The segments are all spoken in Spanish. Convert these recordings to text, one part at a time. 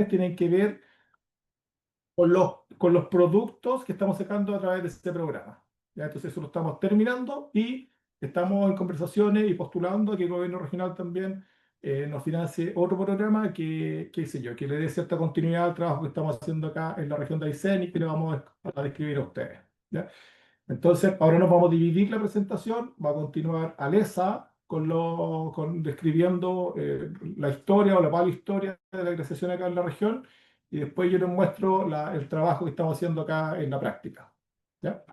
tienen que ver con los productos que estamos sacando a través de este programa. ¿Ya? Entonces eso lo estamos terminando y estamos en conversaciones y postulando a que el gobierno regional también nos financie otro programa que, qué sé yo, que le dé cierta continuidad al trabajo que estamos haciendo acá en la región de Aysén y que le vamos a describir a ustedes. ¿Ya? Entonces, ahora nos vamos a dividir la presentación, va a continuar Alesa con describiendo la historia o la pala historia de la glaciación acá en la región, y después yo les muestro el trabajo que estamos haciendo acá en la práctica. ¿Ya?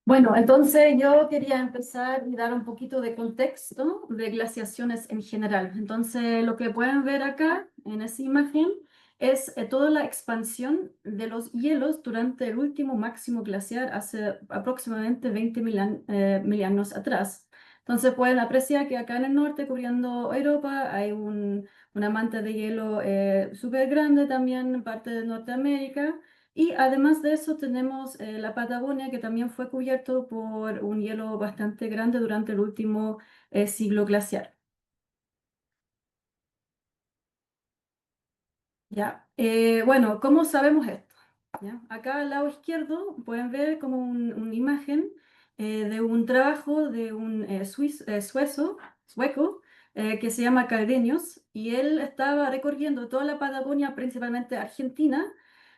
Bueno, entonces yo quería empezar y dar un poquito de contexto de glaciaciones en general. Entonces, lo que pueden ver acá en esa imagen es toda la expansión de los hielos durante el último máximo glaciar hace aproximadamente 20.000 años atrás. Entonces, pueden apreciar que acá en el norte, cubriendo Europa, hay una manta de hielo súper grande también en parte de Norteamérica. Y además de eso tenemos la Patagonia, que también fue cubierto por un hielo bastante grande durante el último siglo glaciar. ¿Ya? Bueno, ¿cómo sabemos esto? ¿Ya? Acá al lado izquierdo pueden ver como una imagen de un trabajo de un sueco que se llama Caldeños, y él estaba recorriendo toda la Patagonia, principalmente Argentina,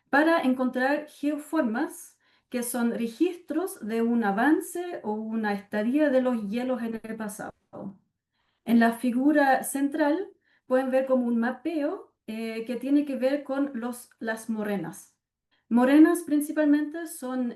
para encontrar geoformas que son registros de un avance o una estadía de los hielos en el pasado. En la figura central pueden ver como un mapeo que tiene que ver con las morenas. Morenas principalmente son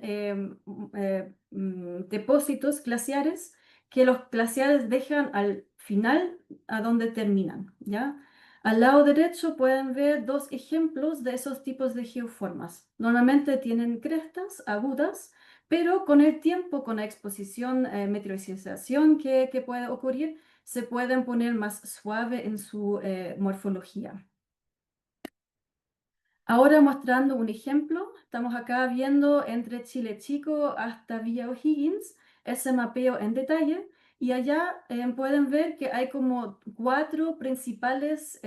depósitos glaciares que los glaciares dejan al final a donde terminan, ¿ya? Al lado derecho pueden ver dos ejemplos de esos tipos de geoformas. Normalmente tienen crestas agudas, pero con el tiempo, con la exposición, meteorización que puede ocurrir, se pueden poner más suave en su morfología. Ahora mostrando un ejemplo, estamos acá viendo entre Chile Chico hasta Villa O'Higgins ese mapeo en detalle, y allá pueden ver que hay como 4 principales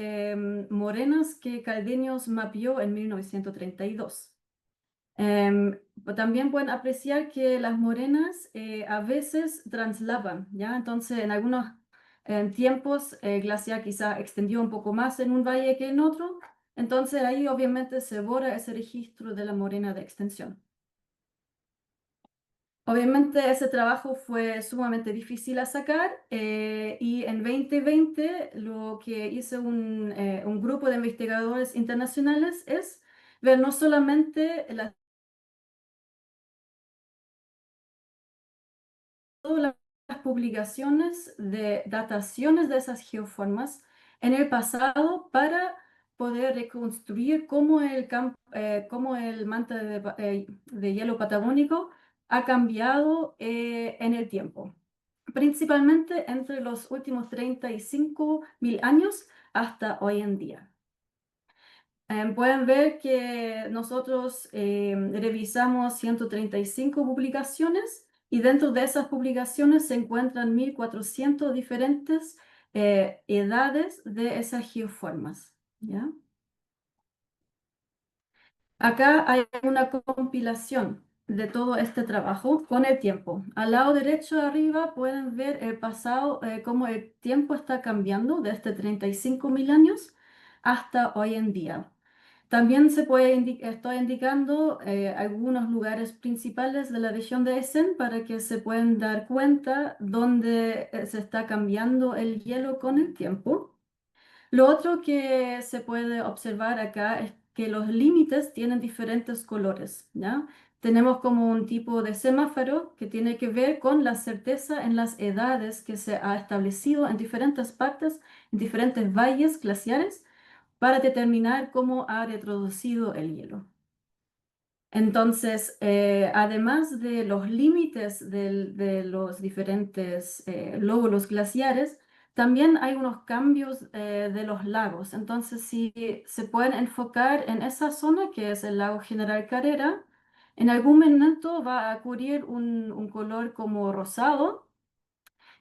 morenas que Caldeños mapeó en 1932. También pueden apreciar que las morenas a veces translapan, ¿ya? Entonces, en algunos tiempos, el glaciar quizá extendió un poco más en un valle que en otro, entonces ahí obviamente se borra ese registro de la morena de extensión. Obviamente ese trabajo fue sumamente difícil a sacar, y en 2020 lo que hizo un grupo de investigadores internacionales es ver no solamente todas las publicaciones de dataciones de esas geoformas en el pasado para poder reconstruir cómo el manto de hielo patagónico ha cambiado en el tiempo, principalmente entre los últimos 35.000 años hasta hoy en día. Pueden ver que nosotros revisamos 135 publicaciones, y dentro de esas publicaciones se encuentran 1.400 diferentes edades de esas geoformas, ¿ya? Acá hay una compilación de todo este trabajo con el tiempo. Al lado derecho de arriba pueden ver el pasado, cómo el tiempo está cambiando desde 35.000 años hasta hoy en día. También estoy indicando algunos lugares principales de la región de Essen para que se puedan dar cuenta dónde se está cambiando el hielo con el tiempo. Lo otro que se puede observar acá es que los límites tienen diferentes colores, ¿ya? Tenemos como un tipo de semáforo que tiene que ver con la certeza en las edades que se ha establecido en diferentes partes, en diferentes valles glaciares, para determinar cómo ha retroducido el hielo. Entonces, además de los límites de los diferentes lóbulos glaciares, también hay unos cambios de los lagos. Entonces, si se pueden enfocar en esa zona, que es el lago General Carrera, en algún momento va a ocurrir un color como rosado,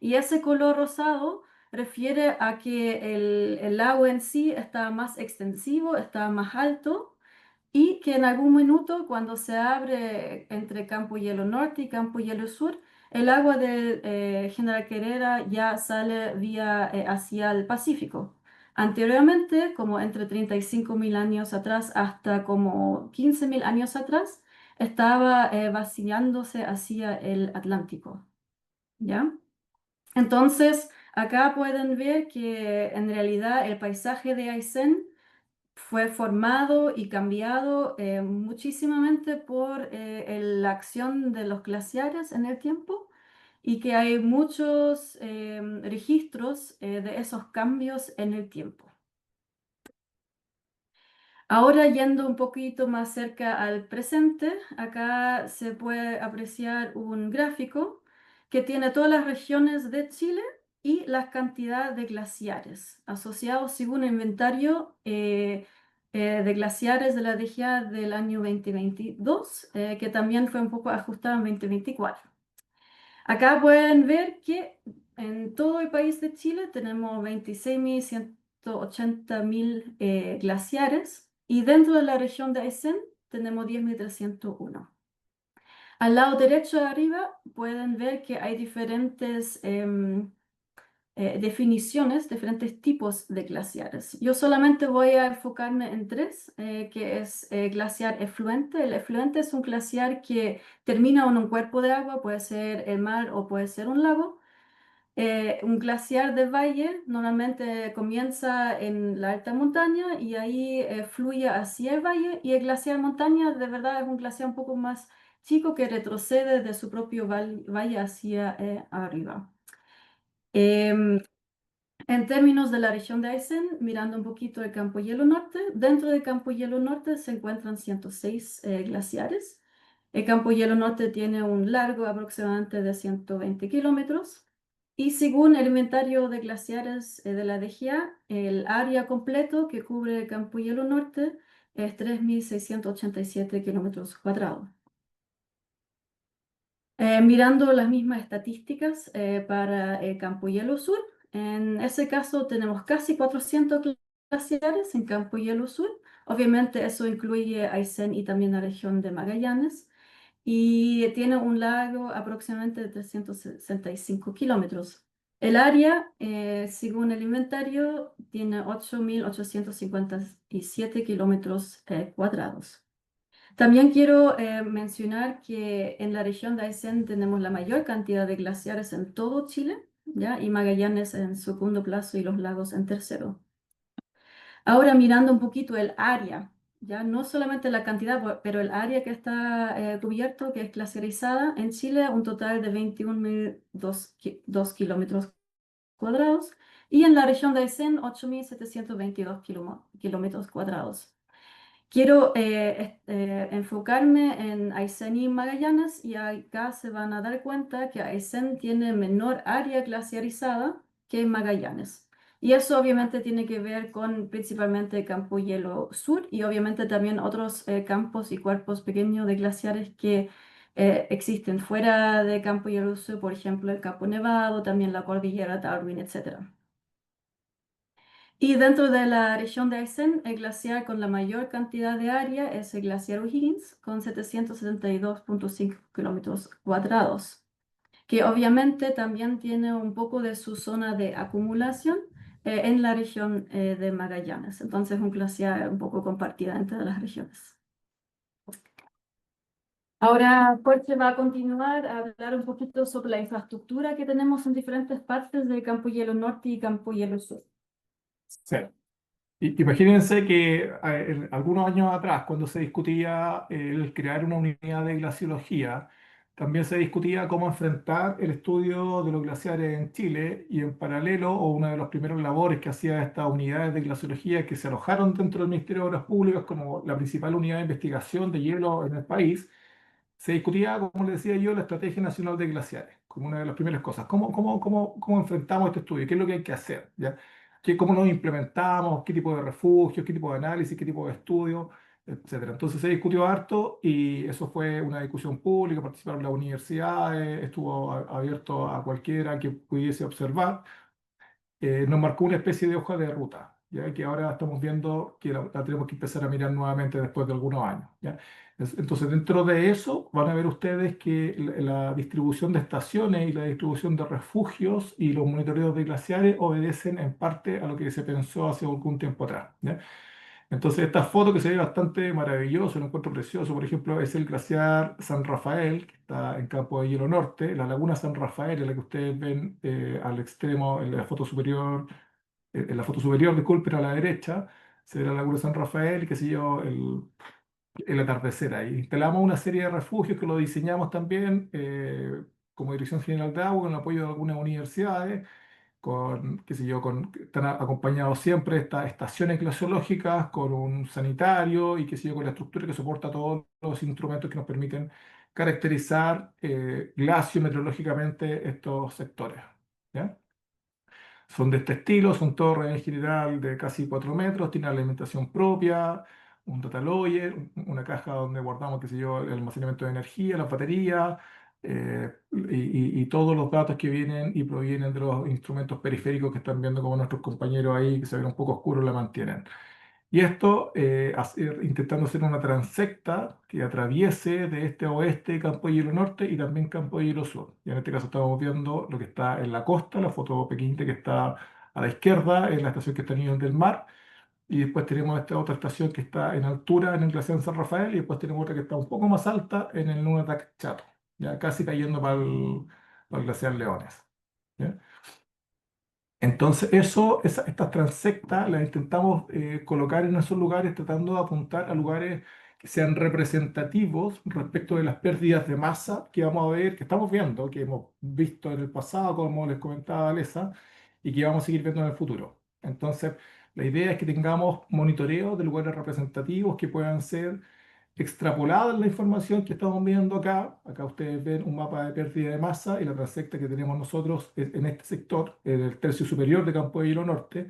y ese color rosado refiere a que el lago en sí está más extensivo, está más alto y que en algún minuto cuando se abre entre Campo Hielo Norte y Campo Hielo Sur, el agua de General Querera ya sale vía hacia el Pacífico. Anteriormente, como entre 35.000 años atrás hasta como 15.000 años atrás, estaba vaciándose hacia el Atlántico. ¿Ya? Entonces, acá pueden ver que en realidad el paisaje de Aysén fue formado y cambiado muchísimamente por la acción de los glaciares en el tiempo y que hay muchos registros de esos cambios en el tiempo. Ahora yendo un poquito más cerca al presente, acá se puede apreciar un gráfico que tiene todas las regiones de Chile y la cantidad de glaciares asociados según el inventario de glaciares de la DGA del año 2022, que también fue un poco ajustado en 2024. Acá pueden ver que en todo el país de Chile tenemos 26.180.000 glaciares y dentro de la región de Aysén tenemos 10.301. Al lado derecho de arriba pueden ver que hay diferentes definiciones, diferentes tipos de glaciares. Yo solamente voy a enfocarme en tres, que es glaciar efluente. El efluente es un glaciar que termina en un cuerpo de agua, puede ser el mar o puede ser un lago. Un glaciar de valle normalmente comienza en la alta montaña y ahí fluye hacia el valle, y el glaciar montaña de verdad es un glaciar un poco más chico que retrocede de su propio valle hacia arriba. Em, en términos de la región de Aysén, mirando un poquito el Campo Hielo Norte, dentro del Campo Hielo Norte se encuentran 106 glaciares. El Campo Hielo Norte tiene un largo aproximadamente de 120 kilómetros y según el inventario de glaciares de la DGA, el área completo que cubre el Campo Hielo Norte es 3.687 kilómetros cuadrados. Mirando las mismas estadísticas para el Campo Hielo Sur, en ese caso tenemos casi 400 glaciares en Campo Hielo Sur. Obviamente eso incluye Aysén y también la región de Magallanes. Y tiene un largo aproximadamente de 365 kilómetros. El área, según el inventario, tiene 8.857 kilómetros cuadrados. También quiero mencionar que en la región de Aysén tenemos la mayor cantidad de glaciares en todo Chile, ¿ya? Y Magallanes en segundo plazo y los lagos en tercero. Ahora mirando un poquito el área, ya no solamente la cantidad, pero el área que está cubierto, que es glaciarizada, en Chile un total de 21.002 kilómetros cuadrados y en la región de Aysén 8.722 kilómetros cuadrados. Quiero enfocarme en Aysén y Magallanes, y acá se van a dar cuenta que Aysén tiene menor área glaciarizada que Magallanes. Y eso obviamente tiene que ver con principalmente Campo Hielo Sur y obviamente también otros campos y cuerpos pequeños de glaciares que existen fuera de Campo Hielo Sur, por ejemplo el Campo Nevado, también la cordillera Darwin, etc. Y dentro de la región de Aysén, el glaciar con la mayor cantidad de área es el glaciar O'Higgins, con 772.5 kilómetros cuadrados, que obviamente también tiene un poco de su zona de acumulación en la región de Magallanes. Entonces, un glaciar un poco compartida entre las regiones. Ahora, Jorge va a continuar a hablar un poquito sobre la infraestructura que tenemos en diferentes partes del Campo Hielo Norte y Campo Hielo Sur. Sí. Imagínense que algunos años atrás, cuando se discutía el crear una unidad de glaciología, también se discutía cómo enfrentar el estudio de los glaciares en Chile, y en paralelo, o una de las primeras labores que hacía estas unidades de glaciología que se alojaron dentro del Ministerio de Obras Públicas como la principal unidad de investigación de hielo en el país, se discutía, como le decía yo, la Estrategia Nacional de Glaciares, como una de las primeras cosas. ¿Cómo enfrentamos este estudio? ¿Qué es lo que hay que hacer? ¿Ya? ¿Cómo nos implementamos? ¿Qué tipo de refugios? ¿Qué tipo de análisis? ¿Qué tipo de estudio? Etcétera. Entonces se discutió harto y eso fue una discusión pública, participaron las universidades, estuvo abierto a cualquiera que pudiese observar. nos marcó una especie de hoja de ruta, ¿ya? Que ahora estamos viendo que la tenemos que empezar a mirar nuevamente después de algunos años, ¿ya? Entonces, dentro de eso van a ver ustedes que la distribución de estaciones y la distribución de refugios y los monitoreos de glaciares obedecen en parte a lo que se pensó hace algún tiempo atrás, ¿ya? Entonces, esta foto que se ve bastante maravilloso, lo encuentro precioso, por ejemplo, es el glaciar San Rafael, que está en Campo de Hielo Norte. La laguna San Rafael es la que ustedes ven al extremo, en la foto superior, disculpen, a la derecha, se ve la laguna San Rafael, qué sé yo, el atardecer ahí. Instalamos una serie de refugios que lo diseñamos también como Dirección General de Agua, con el apoyo de algunas universidades qué sé yo, están acompañados siempre de estas estaciones glaciológicas con un sanitario y qué sé yo, con la estructura que soporta todos los instrumentos que nos permiten caracterizar glaciometeorológicamente estos sectores. ¿Ya? Son de este estilo, son torres en general de casi 4 metros, tienen alimentación propia, un data logger, una caja donde guardamos, qué sé yo, el almacenamiento de energía, las baterías, y todos los datos que vienen y provienen de los instrumentos periféricos que están viendo como nuestros compañeros ahí, que se ven un poco oscuros, la mantienen. Y esto intentando hacer una transecta que atraviese de este a oeste Campo de Hielo Norte y también Campo de Hielo Sur. Y en este caso estamos viendo lo que está en la costa, la foto pequeñita que está a la izquierda, es la estación que está a nivel del mar. Y después tenemos esta otra estación que está en altura en el glaciar San Rafael y después tenemos otra que está un poco más alta en el Nunatak Chato, ya casi cayendo para el glaciar Leones. ¿Ya? Entonces, estas transectas las intentamos colocar en esos lugares tratando de apuntar a lugares que sean representativos respecto de las pérdidas de masa que vamos a ver, que estamos viendo, que hemos visto en el pasado, como les comentaba Alesa, y que vamos a seguir viendo en el futuro. Entonces, la idea es que tengamos monitoreo de lugares representativos que puedan ser extrapolada la información que estamos viendo acá. Acá ustedes ven un mapa de pérdida de masa y la transecta que tenemos nosotros en este sector, en el tercio superior de Campo de Hielo Norte,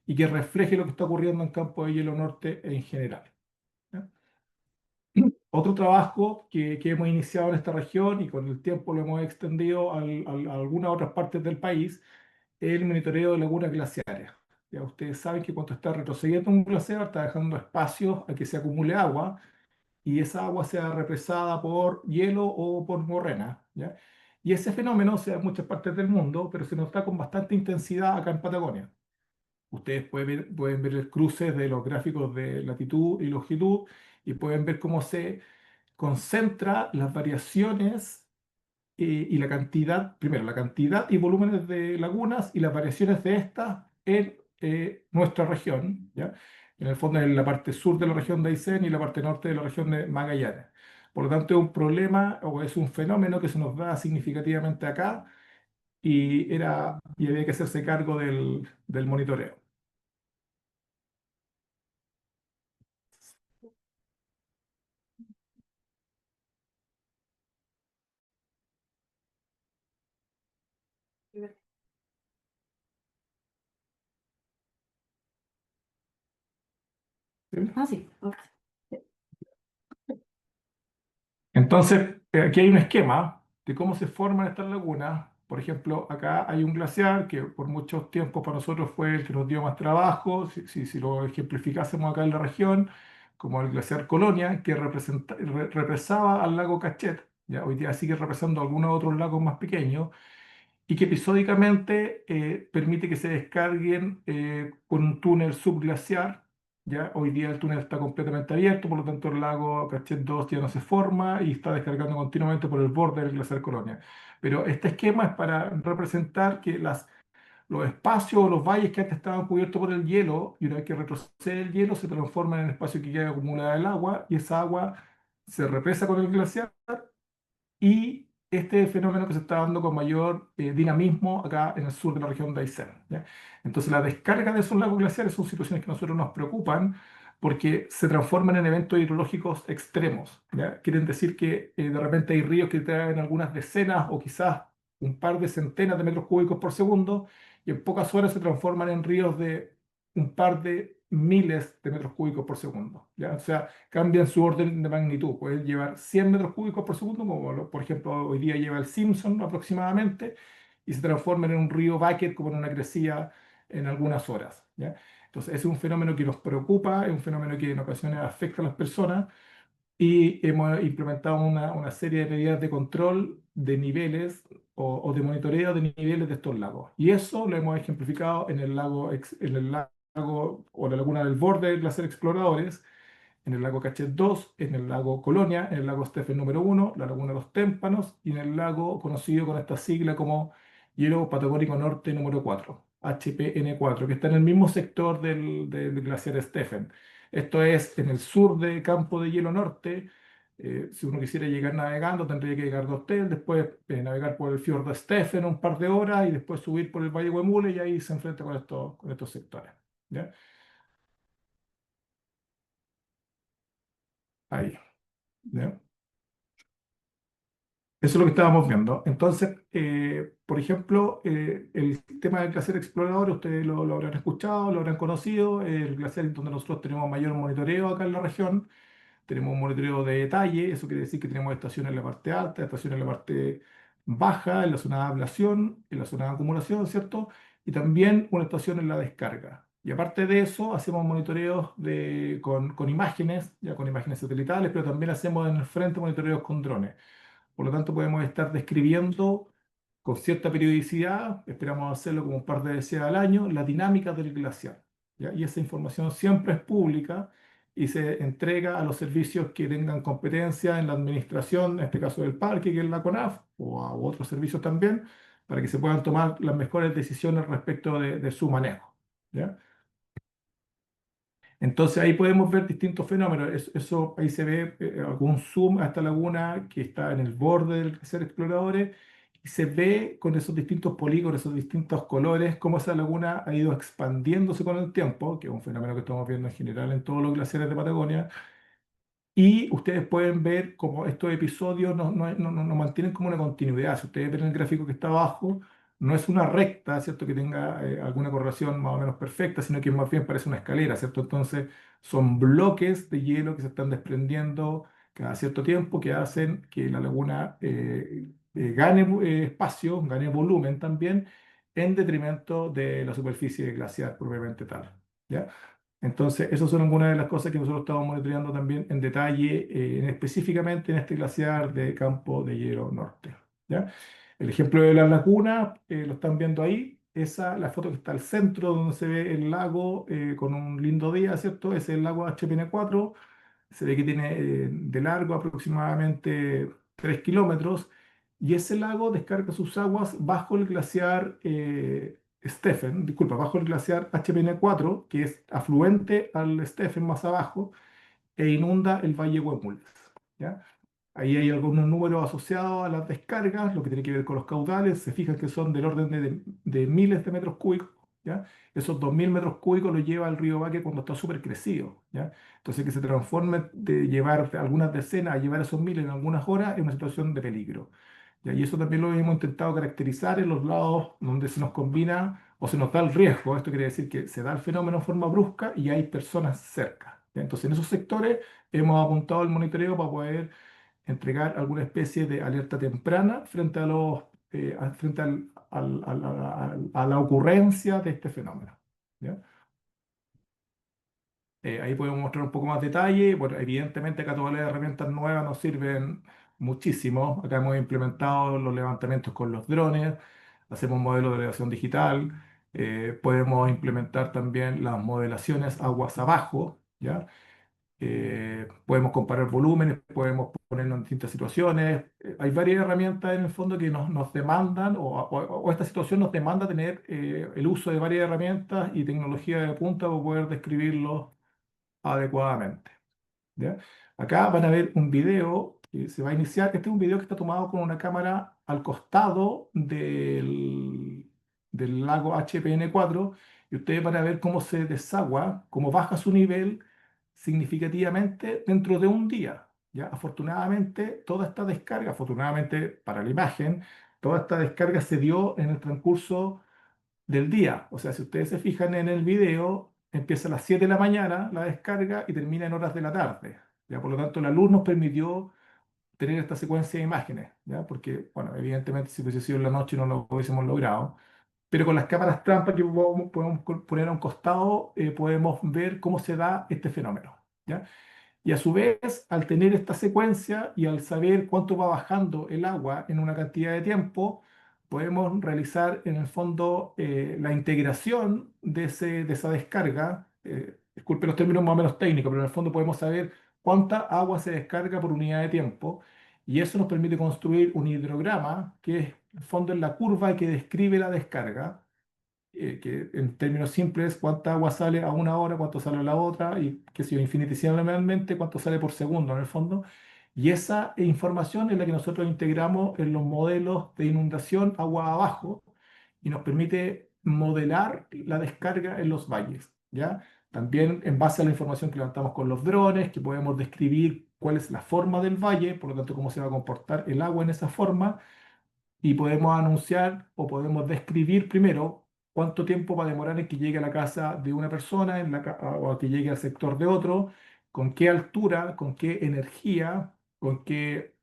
y que refleje lo que está ocurriendo en Campo de Hielo Norte en general. ¿Ya? Otro trabajo que hemos iniciado en esta región y con el tiempo lo hemos extendido a algunas otras partes del país es el monitoreo de lagunas glaciares. Ya ustedes saben que cuando está retrocediendo un glaciar está dejando espacios a que se acumule agua y esa agua sea represada por hielo o por morrena, ¿ya? Y ese fenómeno se da en muchas partes del mundo, pero se nota con bastante intensidad acá en Patagonia. Ustedes pueden ver el cruce de los gráficos de latitud y longitud y pueden ver cómo se concentra las variaciones y la cantidad, primero, la cantidad y volúmenes de lagunas y las variaciones de estas en nuestra región, ¿ya? En el fondo, en la parte sur de la región de Aysén y la parte norte de la región de Magallanes. Por lo tanto, es un problema o es un fenómeno que se nos da significativamente acá y había que hacerse cargo del monitoreo. ¿Sí? Ah, sí. Ok. Entonces, aquí hay un esquema de cómo se forman estas lagunas. Por ejemplo, acá hay un glaciar que por muchos tiempos para nosotros fue el que nos dio más trabajo, si lo ejemplificásemos acá en la región, como el glaciar Colonia, que represaba al lago Cachet. Ya, hoy día sigue represando algunos otros lagos más pequeños y que episódicamente permite que se descarguen con un túnel subglaciar. ¿Ya? Hoy día el túnel está completamente abierto, por lo tanto el lago Cachet 2 ya no se forma y está descargando continuamente por el borde del glaciar Colonia. Pero este esquema es para representar que los espacios o los valles que antes estaban cubiertos por el hielo, y una vez que retrocede el hielo, se transforman en espacio que queda acumulada el agua, y esa agua se represa con el glaciar y este fenómeno que se está dando con mayor dinamismo acá en el sur de la región de Aysén, ¿ya? Entonces, la descarga de esos lagos glaciares son situaciones que a nosotros nos preocupan porque se transforman en eventos hidrológicos extremos, ¿ya? Quieren decir que de repente hay ríos que traen algunas decenas o quizás un par de centenas de metros cúbicos por segundo y en pocas horas se transforman en ríos de un par de miles de metros cúbicos por segundo, ¿ya? O sea, cambian su orden de magnitud. Pueden llevar 100 metros cúbicos por segundo, como por ejemplo hoy día lleva el Simpson aproximadamente, y se transforman en un río Báquet como en una crecía en algunas horas, ¿ya? Entonces, es un fenómeno que nos preocupa, es un fenómeno que en ocasiones afecta a las personas y hemos implementado una serie de medidas de control de niveles o de monitoreo de niveles de estos lagos. Y eso lo hemos ejemplificado en el lago, en el lago o la laguna del borde del glaciar Exploradores, en el lago Cachet 2, en el lago Colonia, en el lago Stephen número 1, la laguna de los Témpanos y en el lago conocido con esta sigla como Hielo Patagónico Norte número 4, HPN4, que está en el mismo sector del glaciar Stephen. Esto es en el sur de Campo de Hielo Norte. Si uno quisiera llegar navegando, tendría que llegar de hotel, después navegar por el fiordo Stephen un par de horas y después subir por el Valle Huemule y ahí se enfrenta con estos sectores. ¿Ya? Ahí. ¿Ya? Eso es lo que estábamos viendo. Entonces, por ejemplo, el tema del glaciar explorador, ustedes lo habrán escuchado, lo habrán conocido, el glaciar en donde nosotros tenemos mayor monitoreo acá en la región. Tenemos un monitoreo de detalle, eso quiere decir que tenemos estaciones en la parte alta, estaciones en la parte baja, en la zona de ablación, en la zona de acumulación, ¿cierto? Y también una estación en la descarga. Y aparte de eso, hacemos monitoreos con imágenes, ya con imágenes satelitales, pero también hacemos en el frente monitoreos con drones. Por lo tanto, podemos estar describiendo con cierta periodicidad, esperamos hacerlo como un par de veces al año, la dinámica del glaciar. ¿Ya? Y esa información siempre es pública y se entrega a los servicios que tengan competencia en la administración, en este caso del parque, que es la CONAF, o a otros servicios también, para que se puedan tomar las mejores decisiones respecto de su manejo. ¿Ya? Entonces ahí podemos ver distintos fenómenos. Eso, ahí se ve algún zoom a esta laguna que está en el borde del glaciar Exploradores y se ve con esos distintos polígonos, esos distintos colores, cómo esa laguna ha ido expandiéndose con el tiempo, que es un fenómeno que estamos viendo en general en todos los glaciares de Patagonia, y ustedes pueden ver cómo estos episodios no mantienen como una continuidad. Si ustedes ven el gráfico que está abajo, no es una recta, ¿cierto? Que tenga alguna correlación más o menos perfecta, sino que más bien parece una escalera, ¿cierto? Entonces, son bloques de hielo que se están desprendiendo cada cierto tiempo que hacen que la laguna gane espacio, gane volumen también, en detrimento de la superficie glaciar propiamente tal. ¿Ya? Entonces, esas son algunas de las cosas que nosotros estamos monitoreando también en detalle, específicamente en este glaciar de Campo de Hielo Norte. ¿Ya? El ejemplo de la laguna, lo están viendo ahí. Esa, la foto que está al centro, donde se ve el lago con un lindo día, ¿cierto? Ese es el lago HPN4. Se ve que tiene de largo aproximadamente 3 kilómetros y ese lago descarga sus aguas bajo el glaciar Stephen, disculpa, bajo el glaciar HPN4, que es afluente al Stephen más abajo, e inunda el Valle Huemules. ¿Ya? Ahí hay algunos números asociados a las descargas, lo que tiene que ver con los caudales, se fijan que son del orden de miles de metros cúbicos. ¿Ya? Esos 2000 metros cúbicos los lleva el río Baque cuando está súper crecido. ¿Ya? Entonces, que se transforme de llevar algunas decenas a llevar esos miles en algunas horas es una situación de peligro. ¿Ya? Y eso también lo hemos intentado caracterizar en los lados donde se nos combina o se nos da el riesgo. Esto quiere decir que se da el fenómeno en forma brusca y hay personas cerca. ¿Ya? Entonces, en esos sectores hemos apuntado el monitoreo para poder entregar alguna especie de alerta temprana frente a frente a la ocurrencia de este fenómeno. ¿Ya? Ahí podemos mostrar un poco más detalle. Bueno, evidentemente acá todas las herramientas nuevas nos sirven muchísimo. Acá hemos implementado los levantamientos con los drones, hacemos modelos de elevación digital, podemos implementar también las modelaciones aguas abajo, ¿ya? Podemos comparar volúmenes, podemos ponernos en distintas situaciones. Hay varias herramientas en el fondo que nos demandan, o esta situación nos demanda tener el uso de varias herramientas y tecnología de punta para poder describirlo adecuadamente. ¿Ya? Acá van a ver un video que se va a iniciar. Este es un video que está tomado con una cámara al costado del lago HPN4 y ustedes van a ver cómo se desagua, cómo baja su nivel significativamente dentro de un día. ¿Ya? Afortunadamente, toda esta descarga, afortunadamente para la imagen, toda esta descarga se dio en el transcurso del día. O sea, si ustedes se fijan en el video, empieza a las 7 de la mañana la descarga y termina en horas de la tarde. ¿Ya? Por lo tanto, la luz nos permitió tener esta secuencia de imágenes, ¿ya? Porque, bueno, evidentemente si hubiese sido en la noche no lo hubiésemos logrado. pero con las cámaras trampa que podemos poner a un costado, podemos ver cómo se da este fenómeno, ¿ya? Y a su vez, al tener esta secuencia y al saber cuánto va bajando el agua en una cantidad de tiempo, podemos realizar en el fondo la integración de esa descarga. Disculpe los términos más o menos técnicos, pero en el fondo podemos saber cuánta agua se descarga por unidad de tiempo. Y eso nos permite construir un hidrograma, que es, en el fondo es la curva que describe la descarga, que en términos simples, cuánta agua sale a una hora, cuánto sale a la otra, y qué sé yo, infinitesimalmente, cuánto sale por segundo en el fondo. Y esa información es la que nosotros integramos en los modelos de inundación agua abajo y nos permite modelar la descarga en los valles, ¿ya? También en base a la información que levantamos con los drones, que podemos describir cuál es la forma del valle, por lo tanto, cómo se va a comportar el agua en esa forma, y podemos anunciar o podemos describir primero cuánto tiempo va a demorar en que llegue a la casa de una persona o a que llegue al sector de otro, con qué altura, con qué energía, con qué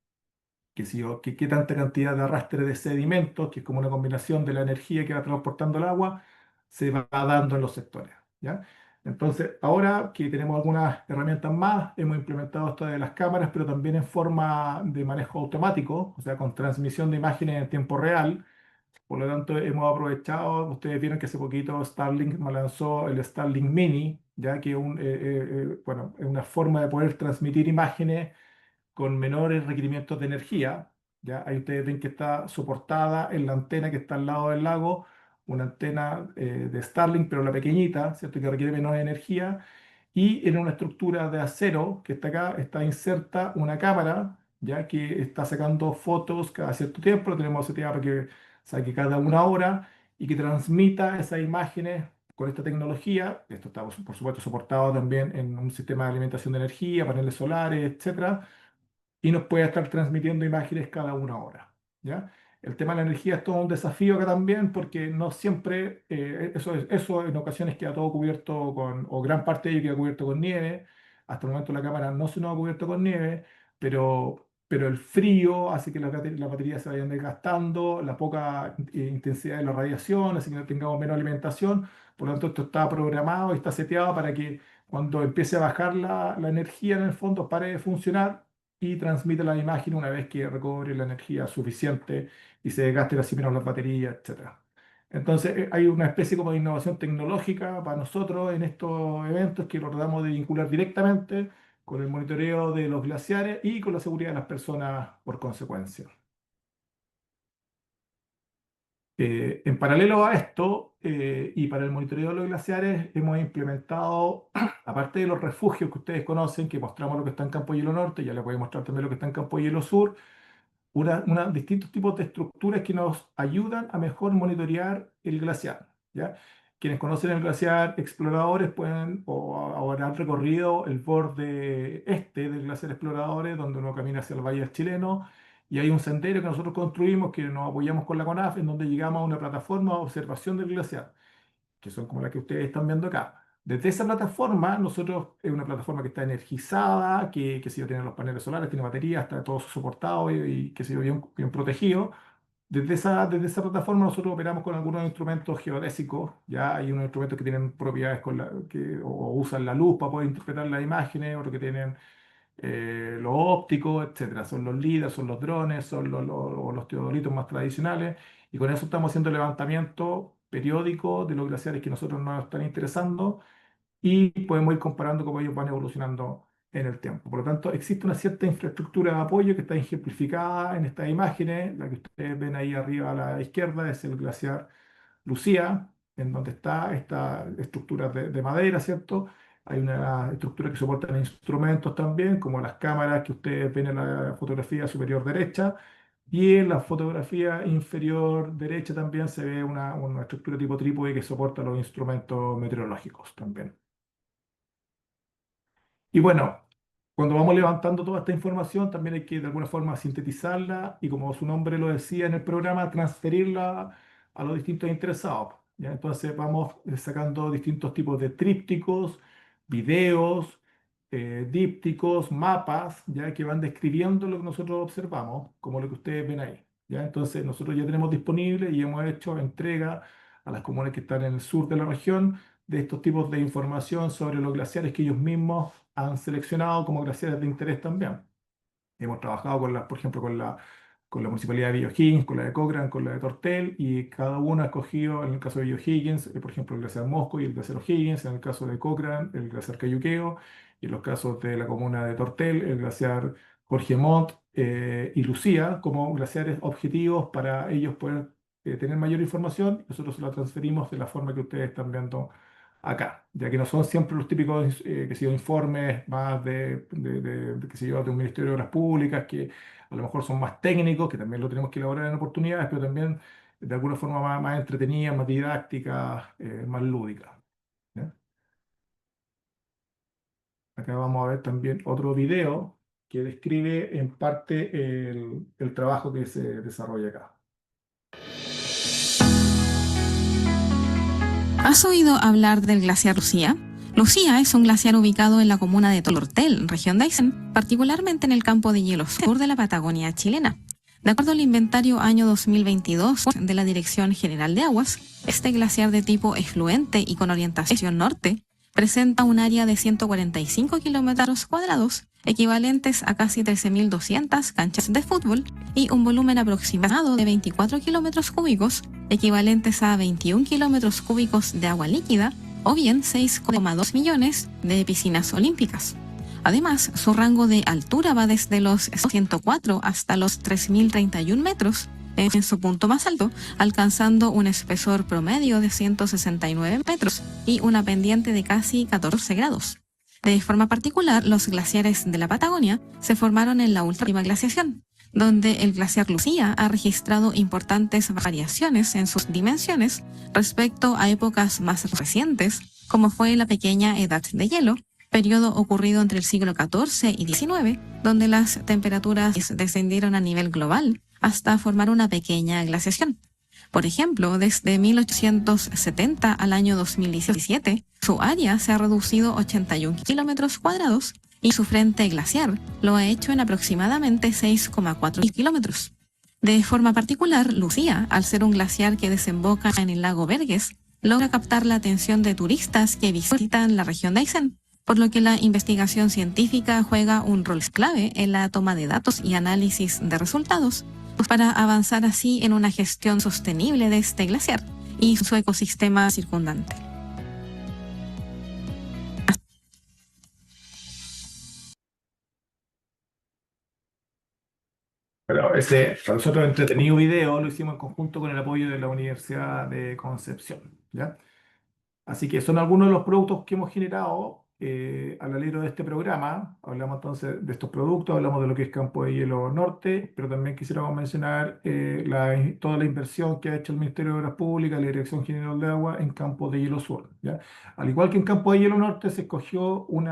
tanta cantidad de arrastre de sedimentos, que es como una combinación de la energía que va transportando el agua, se va dando en los sectores, ¿ya? Entonces, ahora que tenemos algunas herramientas más, hemos implementado esto de las cámaras, pero también en forma de manejo automático, o sea, con transmisión de imágenes en tiempo real. Por lo tanto, hemos aprovechado, ustedes vieron que hace poquito Starlink me lanzó el Starlink Mini, ya que bueno, es una forma de poder transmitir imágenes con menores requerimientos de energía. ¿Ya? Ahí ustedes ven que está soportada en la antena que está al lado del lago, una antena de Starlink, pero la pequeñita, ¿cierto? Que requiere menor energía. Y en una estructura de acero que está acá, está inserta una cámara, ya que está sacando fotos cada cierto tiempo, lo tenemos seteado para que saque cada una hora y que transmita esas imágenes con esta tecnología. Esto está, por supuesto, soportado también en un sistema de alimentación de energía, paneles solares, etcétera, y nos puede estar transmitiendo imágenes cada una hora, ¿ya? El tema de la energía es todo un desafío acá también porque no siempre, eso en ocasiones queda todo cubierto con, o gran parte de ello queda cubierto con nieve. Hasta el momento la cámara no se nos ha cubierto con nieve, pero el frío hace que las baterías se vayan desgastando, la poca intensidad de la radiación hace que no tengamos menos alimentación. Por lo tanto, esto está programado y está seteado para que cuando empiece a bajar la energía en el fondo pare de funcionar y transmite la imagen una vez que recobre la energía suficiente y se desgasten así menos las baterías, etcétera. Entonces, hay una especie como de innovación tecnológica para nosotros en estos eventos que lo tratamos de vincular directamente con el monitoreo de los glaciares y con la seguridad de las personas por consecuencia. En paralelo a esto, y para el monitoreo de los glaciares, hemos implementado, aparte de los refugios que ustedes conocen, que mostramos lo que está en Campo Hielo Norte, ya les voy a mostrar también lo que está en Campo Hielo Sur, distintos tipos de estructuras que nos ayudan a mejor monitorear el glaciar, ¿ya? Quienes conocen el glaciar Exploradores pueden o habrán recorrido el borde este del glaciar Exploradores, donde uno camina hacia el Valle Chileno, y hay un sendero que nosotros construimos, que nos apoyamos con la CONAF, en donde llegamos a una plataforma de observación del glaciar, que son como las que ustedes están viendo acá. Desde esa plataforma, nosotros, es una plataforma que está energizada, que si yo tiene los paneles solares, tiene baterías, está todo soportado y que se yo bien, bien protegido. Desde esa plataforma nosotros operamos con algunos instrumentos geodésicos. Ya hay unos instrumentos que tienen propiedades o usan la luz para poder interpretar las imágenes, otros que tienen lo óptico, etcétera. Son los LIDAR, son los drones, son los teodolitos más tradicionales. Y con eso estamos haciendo levantamiento periódico de los glaciares que a nosotros nos están interesando y podemos ir comparando cómo ellos van evolucionando en el tiempo. Por lo tanto, existe una cierta infraestructura de apoyo que está ejemplificada en estas imágenes. La que ustedes ven ahí arriba a la izquierda es el glaciar Lucía, en donde está esta estructura de madera, ¿cierto? Hay una estructura que soporta instrumentos también, como las cámaras que ustedes ven en la fotografía superior derecha. Y en la fotografía inferior derecha también se ve una estructura tipo trípode que soporta los instrumentos meteorológicos también. Y bueno, cuando vamos levantando toda esta información, también hay que de alguna forma sintetizarla y, como su nombre lo decía en el programa, transferirla a los distintos interesados. ¿Ya? Entonces vamos sacando distintos tipos de trípticos, videos, dípticos, mapas, ya que van describiendo lo que nosotros observamos, como lo que ustedes ven ahí. ¿Ya? Entonces nosotros ya tenemos disponible y hemos hecho entrega a las comunas que están en el sur de la región de estos tipos de información sobre los glaciares que ellos mismos han seleccionado como glaciares de interés también. Hemos trabajado con por ejemplo, con la Municipalidad de O'Higgins, con la de Cochrane, con la de Tortel, y cada uno ha escogido, en el caso de O'Higgins, por ejemplo, el glaciar Mosco y el glaciar O'Higgins; en el caso de Cochrane, el glaciar Cayuqueo; y en los casos de la comuna de Tortel, el glaciar Jorge Montt y Lucía, como glaciares objetivos para ellos poder tener mayor información. Nosotros se la transferimos de la forma que ustedes están viendo acá, ya que no son siempre los típicos que se informes más que se de un Ministerio de Obras Públicas, que a lo mejor son más técnicos, que también lo tenemos que elaborar en oportunidades, pero también de alguna forma más entretenidas, más didácticas, más lúdicas. ¿Ya? Acá vamos a ver también otro video que describe en parte el trabajo que se desarrolla acá. ¿Has oído hablar del glaciar Lucía? Lucía es un glaciar ubicado en la comuna de Tolortel, región de Aysén, particularmente en el campo de hielo sur de la Patagonia chilena. De acuerdo al inventario año 2022 de la Dirección General de Aguas, este glaciar de tipo efluente y con orientación norte presenta un área de 145 kilómetros cuadrados, equivalentes a casi 13.200 canchas de fútbol, y un volumen aproximado de 24 kilómetros cúbicos, equivalentes a 21 kilómetros cúbicos de agua líquida, o bien 6,2 millones de piscinas olímpicas. Además, su rango de altura va desde los 104 hasta los 3.031 metros, en su punto más alto, alcanzando un espesor promedio de 169 metros y una pendiente de casi 14 grados. De forma particular, los glaciares de la Patagonia se formaron en la última glaciación, donde el glaciar Lucía ha registrado importantes variaciones en sus dimensiones respecto a épocas más recientes, como fue la pequeña edad de hielo, periodo ocurrido entre el siglo XIV y XIX, donde las temperaturas descendieron a nivel global hasta formar una pequeña glaciación. Por ejemplo, desde 1870 al año 2017, su área se ha reducido 81 kilómetros cuadrados y su frente glaciar lo ha hecho en aproximadamente 6,4 kilómetros. De forma particular, Lucía, al ser un glaciar que desemboca en el lago Verges, logra captar la atención de turistas que visitan la región de Aysén, por lo que la investigación científica juega un rol clave en la toma de datos y análisis de resultados, para avanzar así en una gestión sostenible de este glaciar y su ecosistema circundante. Pero ese, para nosotros, entretenido video lo hicimos en conjunto con el apoyo de la Universidad de Concepción, ¿ya? Así que son algunos de los productos que hemos generado al alero de este programa. Hablamos entonces de estos productos, hablamos de lo que es Campo de Hielo Norte, pero también quisiéramos mencionar toda la inversión que ha hecho el Ministerio de Obras Públicas, la Dirección General de Agua, en Campo de Hielo Sur, ¿ya? Al igual que en Campo de Hielo Norte, se escogió un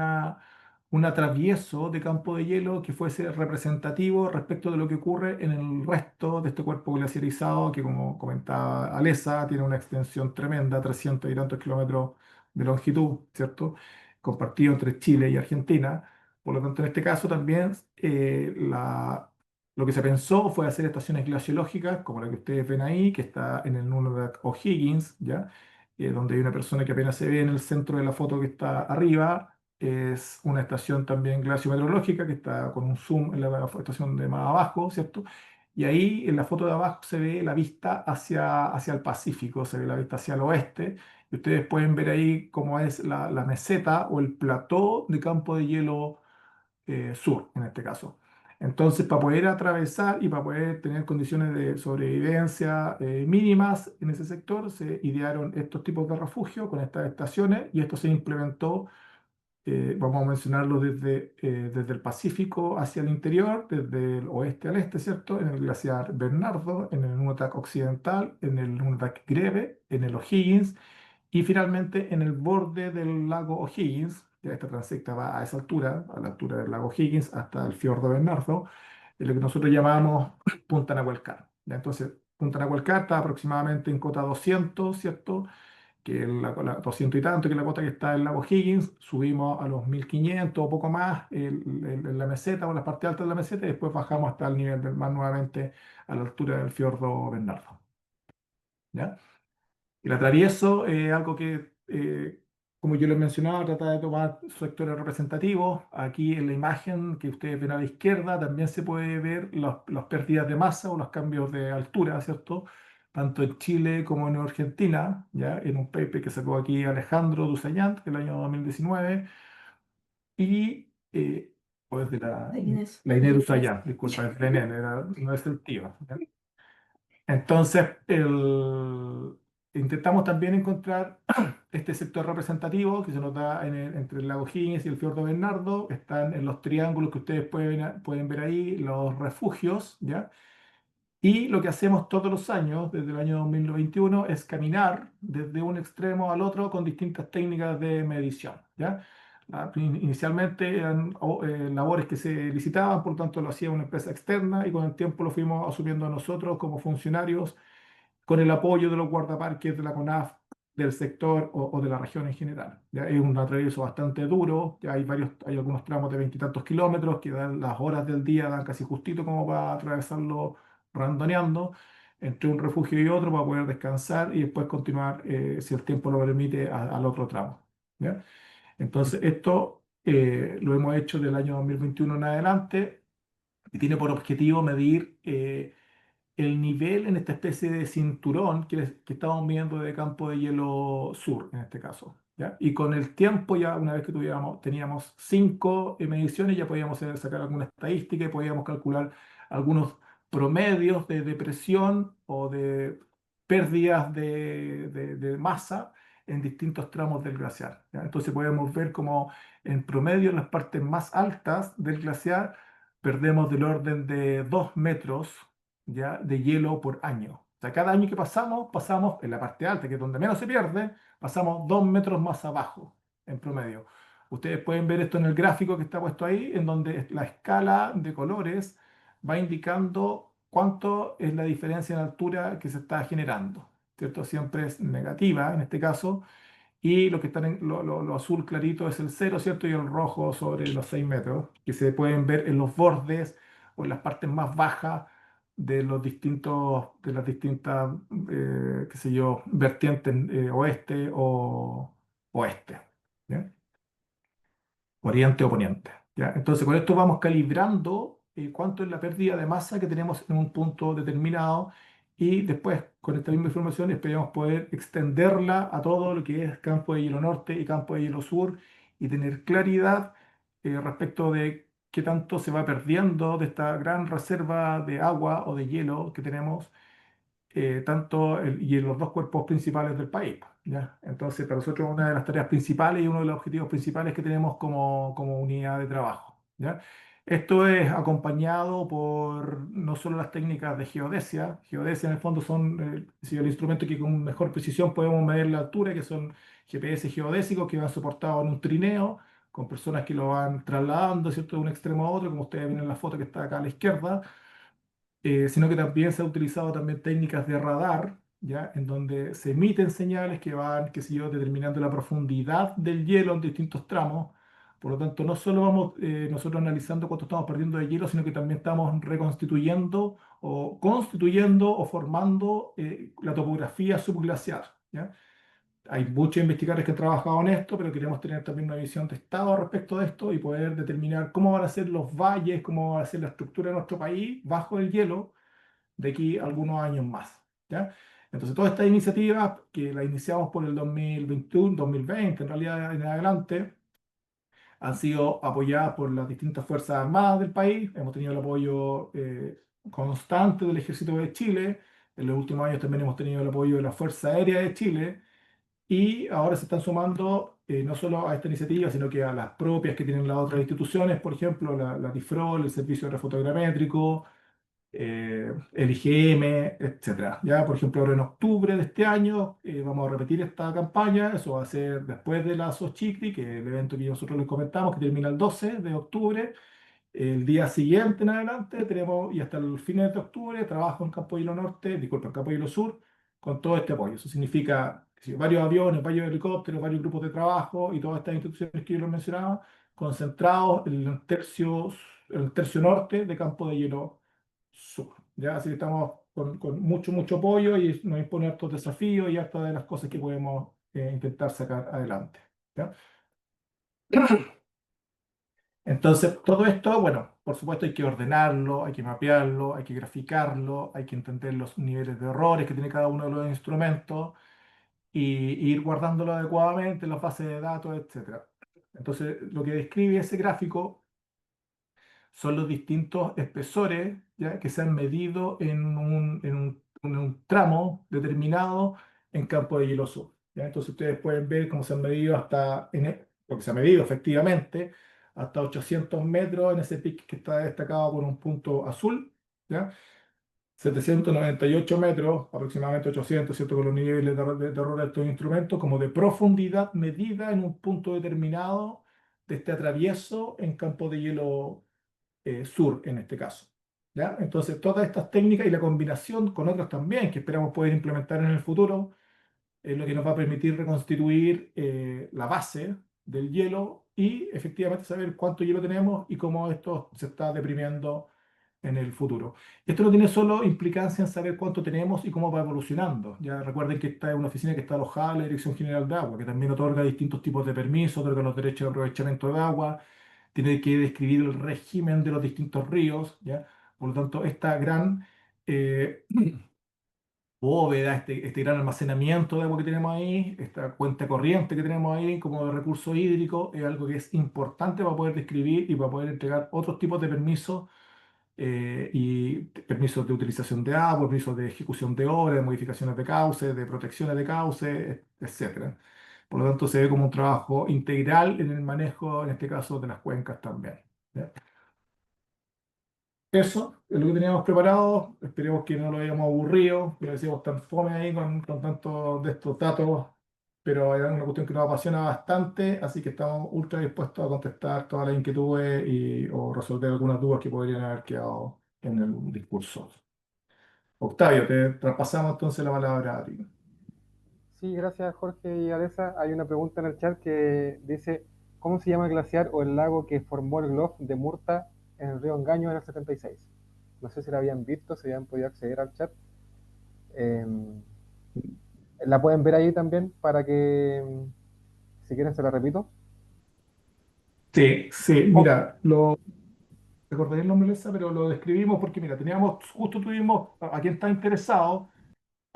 atravieso de campo de hielo que fuese representativo respecto de lo que ocurre en el resto de este cuerpo glaciarizado, que, como comentaba Alesa, tiene una extensión tremenda, 300 y tantos kilómetros de longitud, ¿cierto? Compartido entre Chile y Argentina. Por lo tanto, en este caso también lo que se pensó fue hacer estaciones glaciológicas, como la que ustedes ven ahí, que está en el Nunatak O'Higgins, ¿ya? Donde hay una persona que apenas se ve en el centro de la foto que está arriba. Es una estación también glaciometeorológica que está con un zoom en la estación de más abajo, ¿cierto? Y ahí en la foto de abajo se ve la vista hacia el Pacífico, se ve la vista hacia el oeste. Y ustedes pueden ver ahí cómo es la meseta o el plató de Campo de Hielo Sur, en este caso. Entonces, para poder atravesar y para poder tener condiciones de sobrevivencia mínimas en ese sector, se idearon estos tipos de refugio con estas estaciones, y esto se implementó. Vamos a mencionarlo desde el Pacífico hacia el interior, desde el oeste al este, ¿cierto? En el glaciar Bernardo, en el Nunatak Occidental, en el Nunatak Greve, en el O'Higgins, y finalmente en el borde del lago O'Higgins. Ya esta transecta va a esa altura, a la altura del lago O'Higgins, hasta el fiordo Bernardo, en lo que nosotros llamamos Punta Nahuelcar. ¿Ya? Entonces, Punta Nahuelcar está aproximadamente en cota 200, ¿cierto? Que es la 200 y tanto, que es la cota que está en el lago Higgins. Subimos a los 1500 o poco más en la meseta o en la parte alta de la meseta, y después bajamos hasta el nivel del mar nuevamente a la altura del fiordo Bernardo, ¿ya? El atravieso es algo que, como yo les mencionaba, trata de tomar sectores representativos. Aquí en la imagen que ustedes ven a la izquierda también se puede ver las pérdidas de masa o los cambios de altura, ¿cierto? Tanto en Chile como en Argentina, ¿ya? En un paper que sacó aquí Alejandro Dusañant del año 2019 y pues de De Inés. la Inés Dusañant, disculpa, es de Nene, no es el tío. ¿Ya? Entonces, intentamos también encontrar este sector representativo que se nos da entre el lago Higgins y el fiordo Bernardo. Están en los triángulos que ustedes pueden ver ahí, los refugios, ¿ya? Y lo que hacemos todos los años, desde el año 2021, es caminar desde un extremo al otro con distintas técnicas de medición, ¿ya? Inicialmente eran labores que se licitaban, por lo tanto lo hacía una empresa externa y con el tiempo lo fuimos asumiendo nosotros como funcionarios con el apoyo de los guardaparques de la CONAF, del sector o de la región en general. ¿Ya? Es un atravieso bastante duro, ya hay algunos tramos de veintitantos kilómetros que dan las horas del día, dan casi justito como para atravesarlo randoneando entre un refugio y otro para poder descansar y después continuar, si el tiempo lo permite, al otro tramo. ¿Ya? Entonces, esto lo hemos hecho del año 2021 en adelante y tiene por objetivo medir el nivel en esta especie de cinturón que estamos viendo de Campo de Hielo Sur, en este caso. ¿Ya? Y con el tiempo, ya una vez que teníamos 5 mediciones, ya podíamos sacar alguna estadística y podíamos calcular algunos promedios de depresión o de pérdidas de masa en distintos tramos del glaciar. ¿Ya? Entonces podemos ver como en promedio en las partes más altas del glaciar perdemos del orden de 2 metros, ¿ya? De hielo por año. O sea, cada año que pasamos en la parte alta, que es donde menos se pierde, pasamos 2 metros más abajo en promedio. Ustedes pueden ver esto en el gráfico que está puesto ahí, en donde la escala de colores va indicando cuánto es la diferencia en altura que se está generando, ¿cierto? Siempre es negativa en este caso, y lo que están en lo azul clarito es el cero, ¿cierto? Y el rojo sobre los 6 metros, que se pueden ver en los bordes o en las partes más bajas de las distintas, qué sé yo, vertientes oeste o oeste, ¿ya? Oriente o poniente. ¿Ya? Entonces, con esto vamos calibrando cuánto es la pérdida de masa que tenemos en un punto determinado y después, con esta misma información, esperamos poder extenderla a todo lo que es campo de hielo norte y campo de hielo sur y tener claridad respecto de qué tanto se va perdiendo de esta gran reserva de agua o de hielo que tenemos y en los dos cuerpos principales del país. ¿Ya? Entonces, para nosotros una de las tareas principales y uno de los objetivos principales que tenemos como unidad de trabajo. ¿Ya? Esto es acompañado por no solo las técnicas de geodesia. Geodesia en el fondo son el instrumento que con mejor precisión podemos medir la altura, que son GPS geodésicos que van soportados en un trineo, con personas que lo van trasladando, ¿cierto? De un extremo a otro, como ustedes ven en la foto que está acá a la izquierda, sino que también se ha utilizado también técnicas de radar, ¿ya? En donde se emiten señales que van, qué sé yo, determinando la profundidad del hielo en distintos tramos. Por lo tanto, no solo vamos nosotros analizando cuánto estamos perdiendo de hielo, sino que también estamos reconstituyendo o constituyendo o formando la topografía subglaciar, ¿ya? Hay muchos investigadores que han trabajado en esto, pero queremos tener también una visión de estado respecto de esto y poder determinar cómo van a ser los valles, cómo va a ser la estructura de nuestro país bajo el hielo de aquí a algunos años más. ¿Ya? Entonces, todas estas iniciativas que las iniciamos por el 2021, 2020, en realidad en adelante, han sido apoyadas por las distintas Fuerzas Armadas del país. Hemos tenido el apoyo constante del Ejército de Chile. En los últimos años también hemos tenido el apoyo de la Fuerza Aérea de Chile y ahora se están sumando no solo a esta iniciativa, sino que a las propias que tienen las otras instituciones, por ejemplo, la DIFROL, el Servicio de Refotogramétrico, el IGM, etcétera. Ya, por ejemplo, ahora en octubre de este año vamos a repetir esta campaña. Eso va a ser después de la Xochicri, que es el evento que nosotros les comentamos, que termina el 12 de octubre. El día siguiente en adelante tenemos, y hasta el fin de octubre, trabajo en Campo Hilo Norte, disculpa, en Campo Hilo Sur, con todo este apoyo. Eso significa que sí, varios aviones, varios helicópteros, varios grupos de trabajo y todas estas instituciones que yo les mencionaba, concentrados en el tercio norte de Campo de Hielo Sur. ¿Ya? Así que estamos con mucho, mucho apoyo y nos impone hartos desafíos y hartas de las cosas que podemos intentar sacar adelante. ¿Ya? Entonces, todo esto, bueno, por supuesto hay que ordenarlo, hay que mapearlo, hay que graficarlo, hay que entender los niveles de errores que tiene cada uno de los instrumentos y ir guardándolo adecuadamente en las bases de datos, etcétera. Entonces, lo que describe ese gráfico son los distintos espesores, ¿ya? Que se han medido en un tramo determinado en campo de hielo sur, ¿ya? Entonces ustedes pueden ver cómo se han medido lo que se ha medido efectivamente, hasta 800 metros en ese pic que está destacado con un punto azul, ¿ya? 798 metros, aproximadamente 800, ¿cierto? Con los niveles de error de estos instrumentos, como de profundidad medida en un punto determinado de este atravieso en campo de hielo sur en este caso. ¿Ya? Entonces, todas estas técnicas y la combinación con otras también que esperamos poder implementar en el futuro es lo que nos va a permitir reconstituir la base del hielo y efectivamente saber cuánto hielo tenemos y cómo esto se está deprimiendo en el futuro. Esto no tiene solo implicancia en saber cuánto tenemos y cómo va evolucionando. Ya recuerden que esta es una oficina que está alojada en la Dirección General de Agua, que también otorga distintos tipos de permisos, otorga los derechos de aprovechamiento de agua, tiene que describir el régimen de los distintos ríos, ¿ya? Por lo tanto, esta gran eh, bóveda, este gran almacenamiento de agua que tenemos ahí, esta cuenta corriente que tenemos ahí como de recurso hídrico, es algo que es importante para poder describir y para poder entregar otros tipos de permisos y permisos de utilización de agua, permisos de ejecución de obras, de modificaciones de cauces, de protecciones de cauces, etcétera. Por lo tanto, se ve como un trabajo integral en el manejo, en este caso, de las cuencas también. ¿Ya? Eso es lo que teníamos preparado. Esperemos que no lo hayamos aburrido, que no decíamos tan fome ahí con tantos de estos datos, pero es una cuestión que nos apasiona bastante, así que estamos ultra dispuestos a contestar todas las inquietudes o resolver algunas dudas que podrían haber quedado en el discurso. Octavio, te traspasamos entonces la palabra a ti. Sí, gracias Jorge y Alesa. Hay una pregunta en el chat que dice, ¿cómo se llama el glaciar o el lago que formó el Glof de Murta en el río Engaño en el 76? No sé si la habían visto, si habían podido acceder al chat. Eh, la pueden ver ahí también para que, si quieren, se la repito. Sí, sí, Oh, mira, recordé el nombre de esa, pero lo describimos porque, mira, justo tuvimos, a quien está interesado,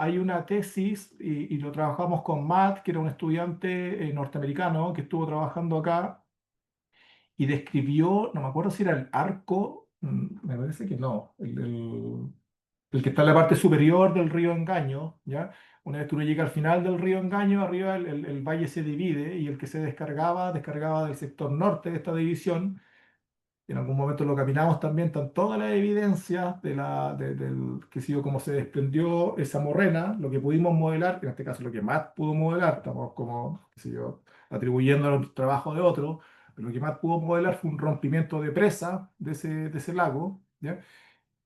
hay una tesis y lo trabajamos con Matt, que era un estudiante norteamericano que estuvo trabajando acá y describió, no me acuerdo si era el arco, me parece que no, el que está en la parte superior del río Engaño, ¿ya? Una vez que uno llega al final del río Engaño, arriba el valle se divide y el que se descargaba del sector norte de esta división. En algún momento lo caminamos también, están todas las evidencias del que sido cómo se desprendió esa morrena, lo que pudimos modelar, en este caso lo que más pudo modelar, estamos como, qué sé yo, atribuyendo el trabajo de otro, pero lo que más pudo modelar fue un rompimiento de presa de ese lago, ¿ya?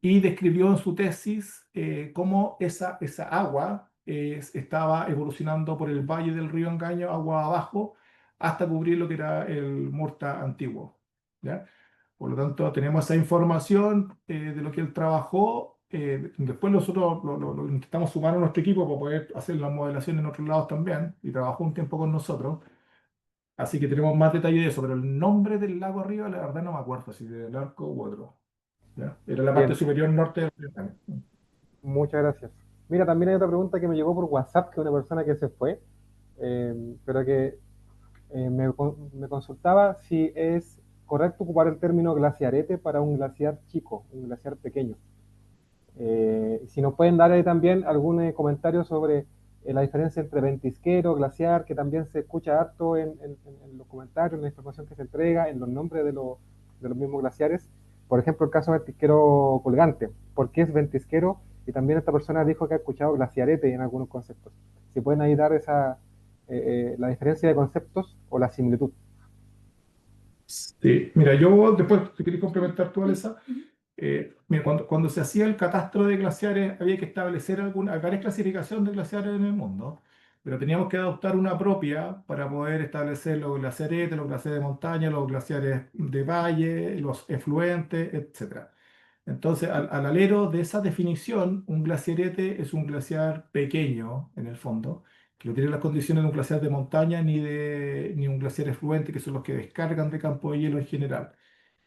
Y describió en su tesis cómo esa agua estaba evolucionando por el valle del río Engaño, agua abajo, hasta cubrir lo que era el Murta antiguo, ¿ya? Por lo tanto, tenemos esa información de lo que él trabajó. Después nosotros lo intentamos sumar a nuestro equipo para poder hacer la modelación en otros lados también, y trabajó un tiempo con nosotros. Así que tenemos más detalle de eso, pero el nombre del lago arriba, la verdad no me acuerdo si del arco u otro. ¿Ya? Era la parte bien, superior norte del río Caño. muchas gracias. Mira, también hay otra pregunta que me llegó por WhatsApp, que una persona que se fue, pero que me consultaba si es correcto ocupar el término glaciarete para un glaciar chico, un glaciar pequeño. Si nos pueden dar ahí también algún comentario sobre la diferencia entre ventisquero, glaciar, que también se escucha harto en los comentarios, en la información que se entrega, en los nombres de los mismos glaciares. Por ejemplo, el caso ventisquero colgante. ¿Por qué es ventisquero? Y también esta persona dijo que ha escuchado glaciarete en algunos conceptos. Si pueden ahí dar la diferencia de conceptos o la similitud. Sí, mira, yo después, si queréis complementar tú, Alesa, mira, cuando se hacía el catastro de glaciares había que establecer varias clasificaciones de glaciares en el mundo, pero teníamos que adoptar una propia para poder establecer los glaciaretes, los glaciares de montaña, los glaciares de valle, los efluentes, etcétera. Entonces, al alero de esa definición, un glacierete es un glaciar pequeño, en el fondo, que no tiene las condiciones de un glaciar de montaña ni un glaciar efluente, que son los que descargan de campo de hielo en general.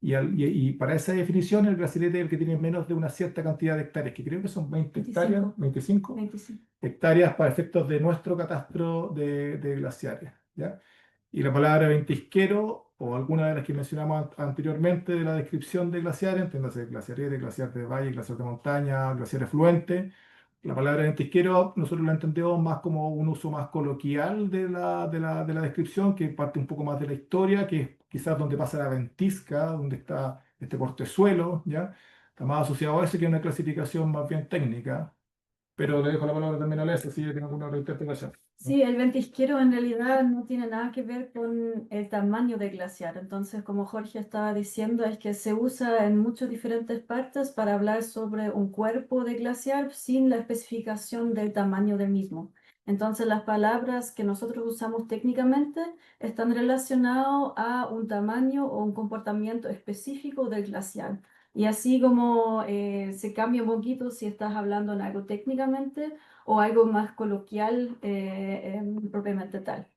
Y para esa definición, el glaciarete es el que tiene menos de una cierta cantidad de hectáreas, que creo que son 20 hectáreas, 25. 25 25. hectáreas para efectos de nuestro catastro de glaciares, ¿ya? Y la palabra ventisquero, o alguna de las que mencionamos anteriormente de la descripción de glaciares, entiéndase glaciarete, glaciar de valle, glaciar de montaña, glaciar efluente. La palabra ventisquero nosotros la entendemos más como un uso más coloquial de la descripción, que parte un poco más de la historia, que es quizás donde pasa la ventisca, donde está este portezuelo, ¿ya? Está más asociado a eso, que es una clasificación más bien técnica. Pero le dejo la palabra también a Alessia, si tiene alguna otra interpretación. Sí, el ventisquero en realidad no tiene nada que ver con el tamaño del glaciar. Entonces, como Jorge estaba diciendo, es que se usa en muchas diferentes partes para hablar sobre un cuerpo de glaciar sin la especificación del tamaño del mismo. Entonces, las palabras que nosotros usamos técnicamente están relacionadas a un tamaño o un comportamiento específico del glaciar. Y así como se cambia un poquito si estás hablando en algo técnicamente o algo más coloquial propiamente tal.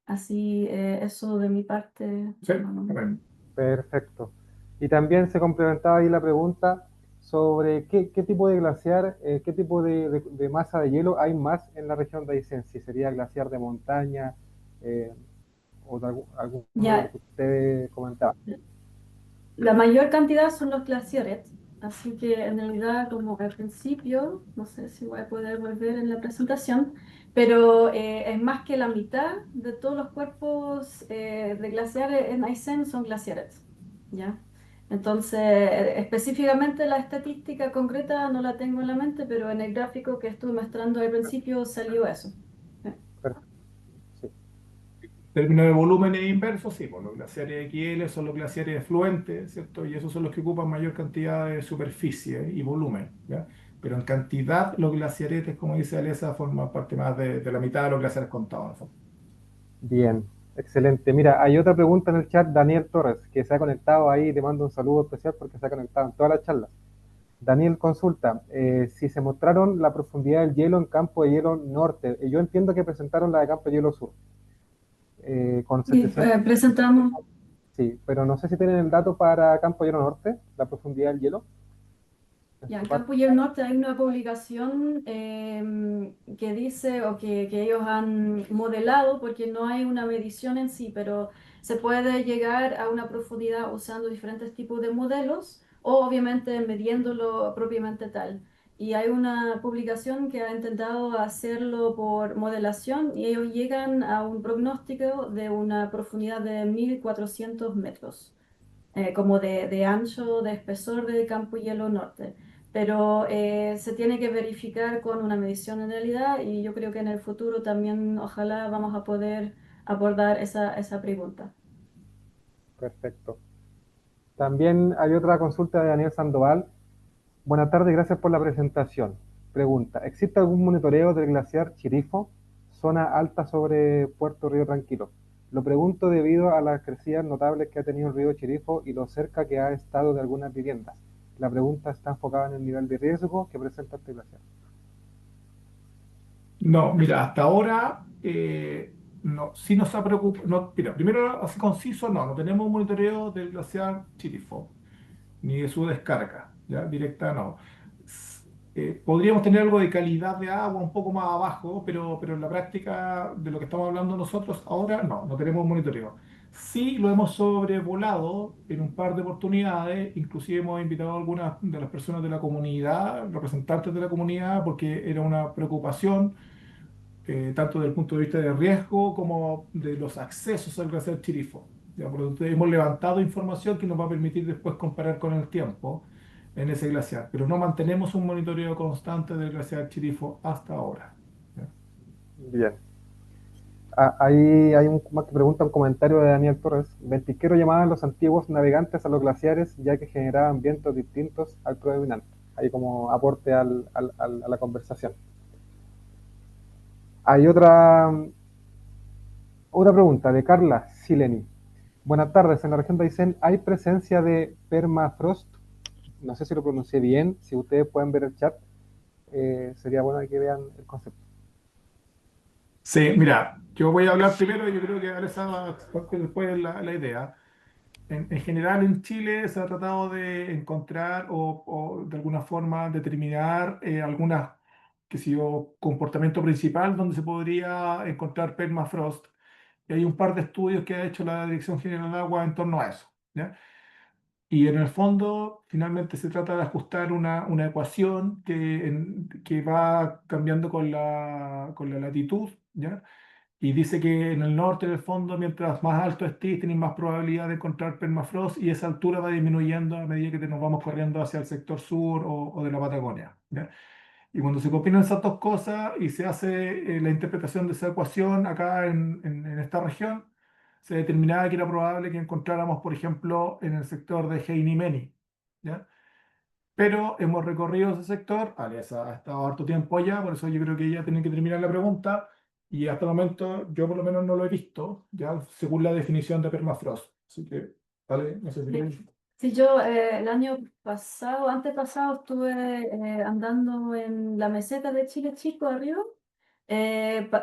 Así, eso de mi parte. Sí, No. bueno. Perfecto. Y también se complementaba ahí la pregunta sobre qué tipo de glaciar, qué tipo de masa de hielo hay más en la región de Aysén, si sería glaciar de montaña eh, o de alguno de los Ya, que usted comentaba. la mayor cantidad son los glaciares, así que en realidad como al principio, no sé si voy a poder volver en la presentación, pero es más que la mitad de todos los cuerpos de glaciares en Aysén son glaciares, ¿ya? Entonces, específicamente la estadística concreta no la tengo en la mente, pero en el gráfico que estuve mostrando al principio salió eso. Perfecto. Sí, Términos de volúmenes inversos, sí, pues los glaciares XL son los glaciares efluentes, ¿cierto? Y esos son los que ocupan mayor cantidad de superficie y volumen, ¿ya? Pero en cantidad, los glaciaretes, como dice Alesa, forman parte más de la mitad de los glaciares contados, en el fondo. bien, excelente. Mira, hay otra pregunta en el chat, Daniel Torres, que se ha conectado ahí, te mando un saludo especial porque se ha conectado en todas las charlas. Daniel consulta, si se mostraron la profundidad del hielo en campo de hielo norte. Yo entiendo que presentaron la de campo de hielo sur, con Y 700, presentamos. sí, pero no sé si tienen el dato para campo de hielo norte, la profundidad del hielo. En Ya, su en parte. Campo y el Norte hay una publicación que dice o que ellos han modelado, porque no hay una medición en sí, pero se puede llegar a una profundidad usando diferentes tipos de modelos o obviamente midiéndolo propiamente tal. Y hay una publicación que ha intentado hacerlo por modelación y ellos llegan a un pronóstico de una profundidad de 1.400 metros como de ancho, de espesor del campo hielo norte. Pero se tiene que verificar con una medición en realidad y yo creo que en el futuro también ojalá vamos a poder abordar esa pregunta. Perfecto. También hay otra consulta de Daniel Sandoval. Buenas tardes, gracias por la presentación. Pregunta, ¿existe algún monitoreo del glaciar Chirifo, zona alta sobre Puerto Río Tranquilo? Lo pregunto debido a las crecidas notables que ha tenido el río Chirifo y lo cerca que ha estado de algunas viviendas. La pregunta está enfocada en el nivel de riesgo que presenta este glaciar. No, mira, hasta ahora no, sí nos ha preocupado. No, mira, primero, así conciso, no tenemos monitoreo del glaciar Chirifo, ni de su descarga, ¿ya? Directa no. Podríamos tener algo de calidad de agua un poco más abajo, pero en la práctica de lo que estamos hablando nosotros ahora, no tenemos monitoreo. Sí lo hemos sobrevolado en un par de oportunidades, inclusive hemos invitado a algunas de las personas de la comunidad, representantes de la comunidad, porque era una preocupación tanto desde el punto de vista de riesgo como de los accesos al glaciar Chirifo. Ya, por lo tanto, hemos levantado información que nos va a permitir después comparar con el tiempo en ese glaciar, pero no mantenemos un monitoreo constante del glaciar Chirifo hasta ahora. ¿Ya? Bien. Ahí hay más que pregunta, un comentario de Daniel Torres. Ventisquero llamaban los antiguos navegantes a los glaciares ya que generaban vientos distintos al predominante. Ahí como aporte a la conversación. Hay otra pregunta de Carla Sileni. Buenas tardes, en la región de Aysén hay presencia de permafrost. no sé si lo pronuncié bien, si ustedes pueden ver el chat, sería bueno que vean el concepto. Sí, mira, yo voy a hablar primero y yo creo que Alessa va a compartir después la idea. En general en Chile se ha tratado de encontrar o de alguna forma determinar algunas, que sé yo, comportamiento principal donde se podría encontrar permafrost. Y hay un par de estudios que ha hecho la Dirección General de Agua en torno a eso, ¿ya? Y en el fondo, finalmente se trata de ajustar una ecuación que va cambiando con la latitud, ¿ya? Y dice que en el norte del fondo, mientras más alto estés, tienes más probabilidad de encontrar permafrost y esa altura va disminuyendo a medida que nos vamos corriendo hacia el sector sur o de la Patagonia, ¿ya? Y cuando se combinan esas dos cosas y se hace la interpretación de esa ecuación acá en esta región, se determinaba que era probable que encontráramos, por ejemplo, en el sector de Heinimeni, ¿ya? Pero hemos recorrido ese sector, Alianza ha estado harto tiempo allá, por eso yo creo que ya tienen que terminar la pregunta, y hasta el momento yo por lo menos no lo he visto, ya según la definición de permafrost. Así que, vale, no sé si queréis. Sí, yo el año pasado, antepasado, estuve andando en la meseta de Chile Chico arriba,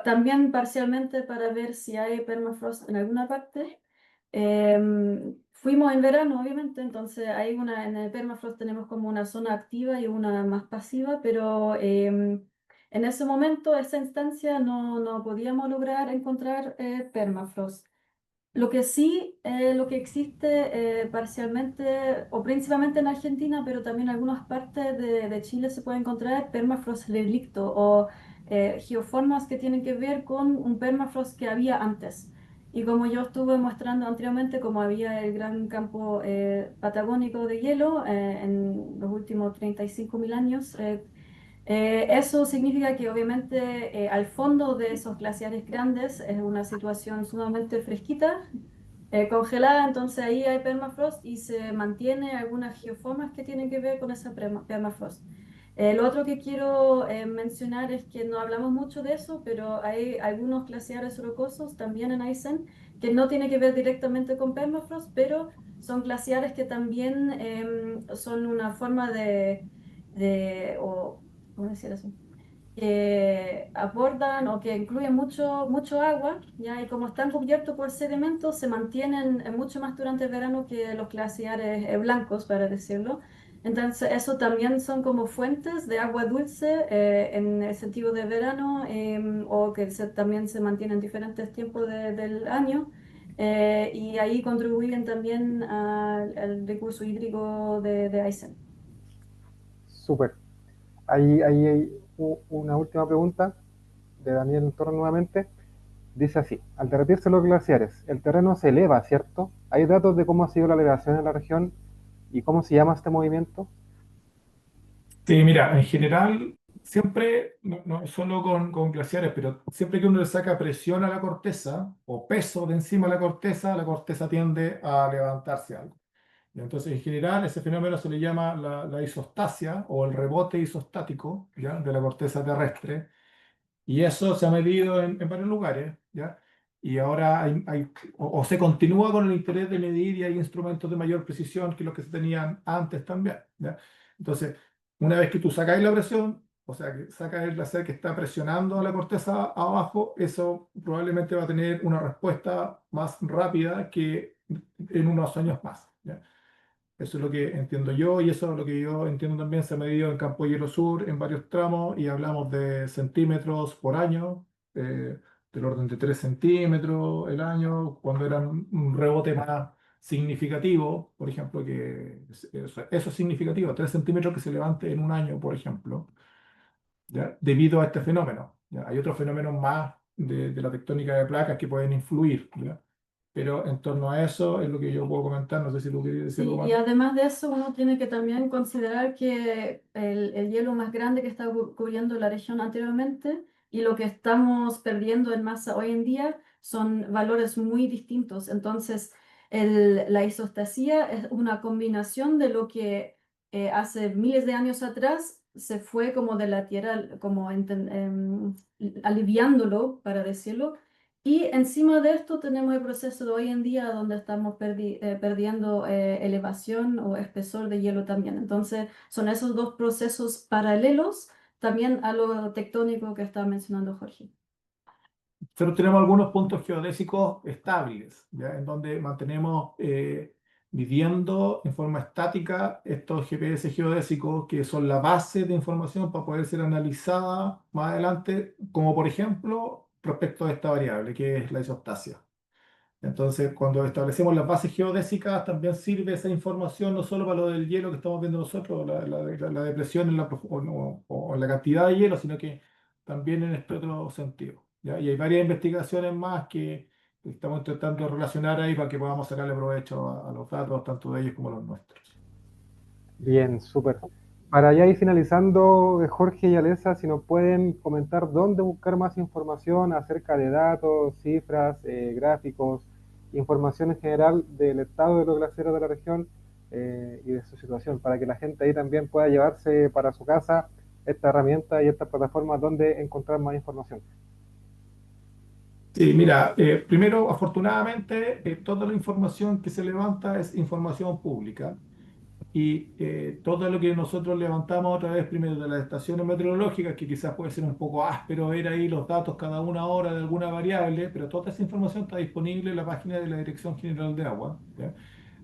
también parcialmente para ver si hay permafrost en alguna parte. Fuimos en verano, obviamente, entonces hay en el permafrost tenemos como una zona activa y una más pasiva, pero en ese momento, esa instancia, no podíamos lograr encontrar permafrost. Lo que sí, lo que existe parcialmente o principalmente en Argentina, pero también en algunas partes de Chile se puede encontrar permafrost relicto o geoformas que tienen que ver con un permafrost que había antes. Y como yo estuve mostrando anteriormente, como había el gran campo patagónico de hielo en los últimos 35.000 años, eso significa que obviamente al fondo de esos glaciares grandes es una situación sumamente fresquita, congelada, entonces ahí hay permafrost y se mantiene algunas geoformas que tienen que ver con esa permafrost. Lo otro que quiero mencionar es que no hablamos mucho de eso, pero hay algunos glaciares rocosos también en Aysén que no tienen que ver directamente con permafrost, pero son glaciares que también son una forma ¿cómo decir eso? Que aportan o que incluyen mucho agua, ¿ya? Y como están cubiertos por sedimentos, se mantienen mucho más durante el verano que los glaciares blancos, para decirlo. Entonces, eso también son como fuentes de agua dulce en el sentido de verano o que también se mantienen en diferentes tiempos del año. Y ahí contribuyen también al recurso hídrico de Aysén. Súper. Ahí hay una última pregunta de Daniel Torres nuevamente. Dice así, al derretirse los glaciares, el terreno se eleva, ¿cierto? ¿Hay datos de cómo ha sido la elevación en la región y cómo se llama este movimiento? Sí, mira, en general, siempre, no solo con glaciares, pero siempre que uno le saca presión a la corteza o peso de encima de la corteza tiende a levantarse algo. Y entonces, en general, ese fenómeno se le llama la isostasia o el rebote isostático, ¿ya? De la corteza terrestre. Y eso se ha medido en varios lugares, ¿ya? Y ahora o se continúa con el interés de medir y hay instrumentos de mayor precisión que los que se tenían antes también, ¿ya? Entonces, una vez que tú sacas la presión, o sea, que sacas el láser que está presionando a la corteza abajo, eso probablemente va a tener una respuesta más rápida que en unos años más, ¿ya? Eso es lo que entiendo yo y eso es lo que yo entiendo también se ha medido en Campo Hielo Sur en varios tramos y hablamos de centímetros por año, del orden de 3 centímetros el año, cuando era un rebote más significativo, por ejemplo, eso es significativo, 3 centímetros que se levante en un año, por ejemplo, ¿ya? Debido a este fenómeno. ¿Ya? Hay otros fenómenos más de la tectónica de placas que pueden influir, ¿ya? Pero en torno a eso es lo que yo puedo comentar, no sé si tú quieres decir algo Sí, y más. además de eso, uno tiene que también considerar que el hielo más grande que está cubriendo la región anteriormente y lo que estamos perdiendo en masa hoy en día son valores muy distintos. Entonces, la isostasía es una combinación de lo que hace miles de años atrás se fue como de la Tierra, como aliviándolo, para decirlo, Y encima de esto tenemos el proceso de hoy en día donde estamos perdiendo elevación o espesor de hielo también. Entonces son esos dos procesos paralelos también a lo tectónico que estaba mencionando Jorge. Nosotros tenemos algunos puntos geodésicos estables, ¿ya? En donde mantenemos midiendo en forma estática estos GPS geodésicos que son la base de información para poder ser analizada más adelante, como por ejemplo respecto a esta variable que es la isostasia. Entonces, cuando establecemos las bases geodésicas, también sirve esa información no solo para lo del hielo que estamos viendo nosotros, la depresión en o en la cantidad de hielo, sino que también en este otro sentido, ¿ya? Y hay varias investigaciones más que estamos intentando relacionar ahí para que podamos sacarle provecho a los datos, tanto de ellos como los nuestros. Bien, súper. Para ya ir finalizando, Jorge y Alesa, si nos pueden comentar dónde buscar más información acerca de datos, cifras, gráficos, información en general del estado de los glaciares de la región y de su situación, para que la gente ahí también pueda llevarse para su casa esta herramienta y estas plataformas donde encontrar más información. Sí, mira, primero, afortunadamente, toda la información que se levanta es información pública. Y todo lo que nosotros levantamos otra vez primero de las estaciones meteorológicas, que quizás puede ser un poco áspero ver ahí los datos cada una hora de alguna variable, pero toda esa información está disponible en la página de la Dirección General de Agua, ¿ya?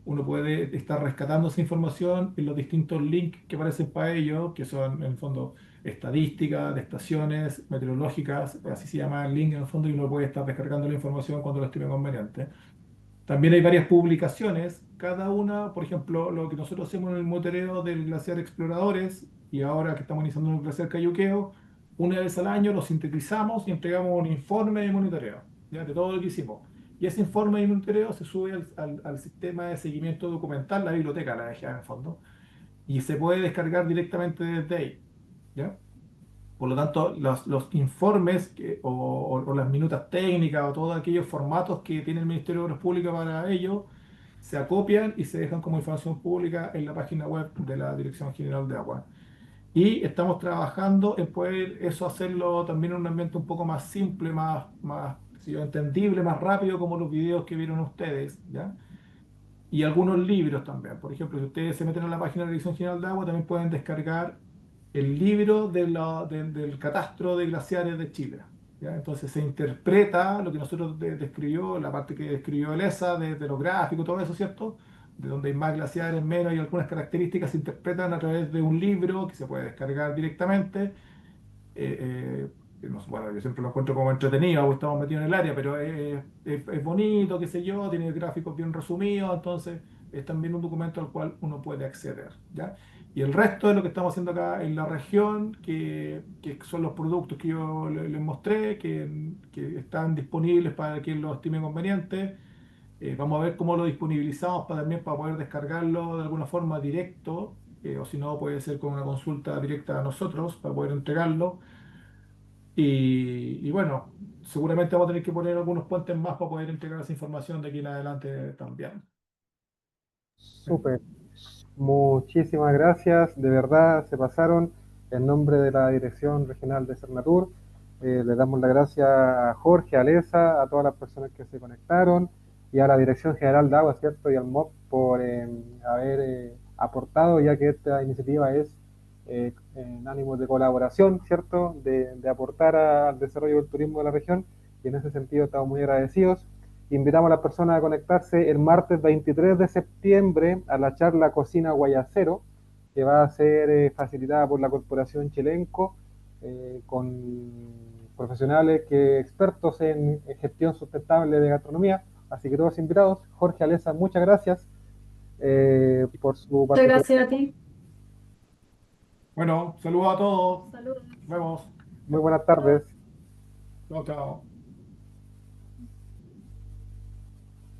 Uno puede estar rescatando esa información en los distintos links que aparecen para ello, que son en el fondo estadísticas de estaciones meteorológicas, así se llama el link en el fondo, y uno puede estar descargando la información cuando lo estime conveniente. También hay varias publicaciones, cada una, por ejemplo, lo que nosotros hacemos en el monitoreo del glaciar Exploradores y ahora que estamos iniciando en el glaciar Cayuqueo, una vez al año lo sintetizamos y entregamos un informe de monitoreo, ¿ya? De todo lo que hicimos. Y ese informe de monitoreo se sube al sistema de seguimiento documental, la biblioteca, la DGA en el fondo, y se puede descargar directamente desde ahí, ¿ya? Por lo tanto, los informes o las minutas técnicas o todos aquellos formatos que tiene el Ministerio de Obras Públicas para ello se acopian y se dejan como información pública en la página web de la Dirección General de Agua. Y estamos trabajando en poder eso hacerlo también en un ambiente un poco más simple, más qué sé yo, entendible, más rápido, como los videos que vieron ustedes, ¿ya? Y algunos libros también. Por ejemplo, si ustedes se meten a la página de la Dirección General de Agua, también pueden descargar el libro del catastro de glaciares de Chile, ¿ya? Entonces se interpreta lo que nosotros describió, la parte que describió el ESA, de los gráficos, todo eso, ¿cierto? De donde hay más glaciares, menos, y algunas características se interpretan a través de un libro que se puede descargar directamente. Bueno, yo siempre lo encuentro como entretenido, porque estamos metidos en el área, pero es bonito, qué sé yo, tiene gráficos bien resumidos, entonces es también un documento al cual uno puede acceder, ¿ya? Y el resto de lo que estamos haciendo acá en la región, que son los productos que yo les mostré, que están disponibles para quien lo estime conveniente. Vamos a ver cómo lo disponibilizamos también para poder descargarlo de alguna forma directo, o si no, puede ser con una consulta directa a nosotros para poder entregarlo. Y bueno, seguramente vamos a tener que poner algunos puentes más para poder entregar esa información de aquí en adelante también. Súper. Muchísimas gracias, de verdad se pasaron. En nombre de la Dirección Regional de Cernatur, le damos las gracias a Jorge, a Alesa, a todas las personas que se conectaron y a la Dirección General de Agua, ¿cierto? Y al MOP por haber aportado, ya que esta iniciativa es en ánimos de colaboración, ¿cierto? De aportar al desarrollo del turismo de la región y en ese sentido estamos muy agradecidos. Invitamos a las personas a conectarse el martes 23 de septiembre a la charla Cocina Guayacero, que va a ser facilitada por la Corporación Chilenco, con profesionales expertos en gestión sustentable de gastronomía. Así que todos invitados. Jorge, Alesa, muchas gracias por su Muchas participación. gracias a ti. Bueno, saludos a todos. Saludos. Nos vemos. Muy buenas tardes. Chao, chao.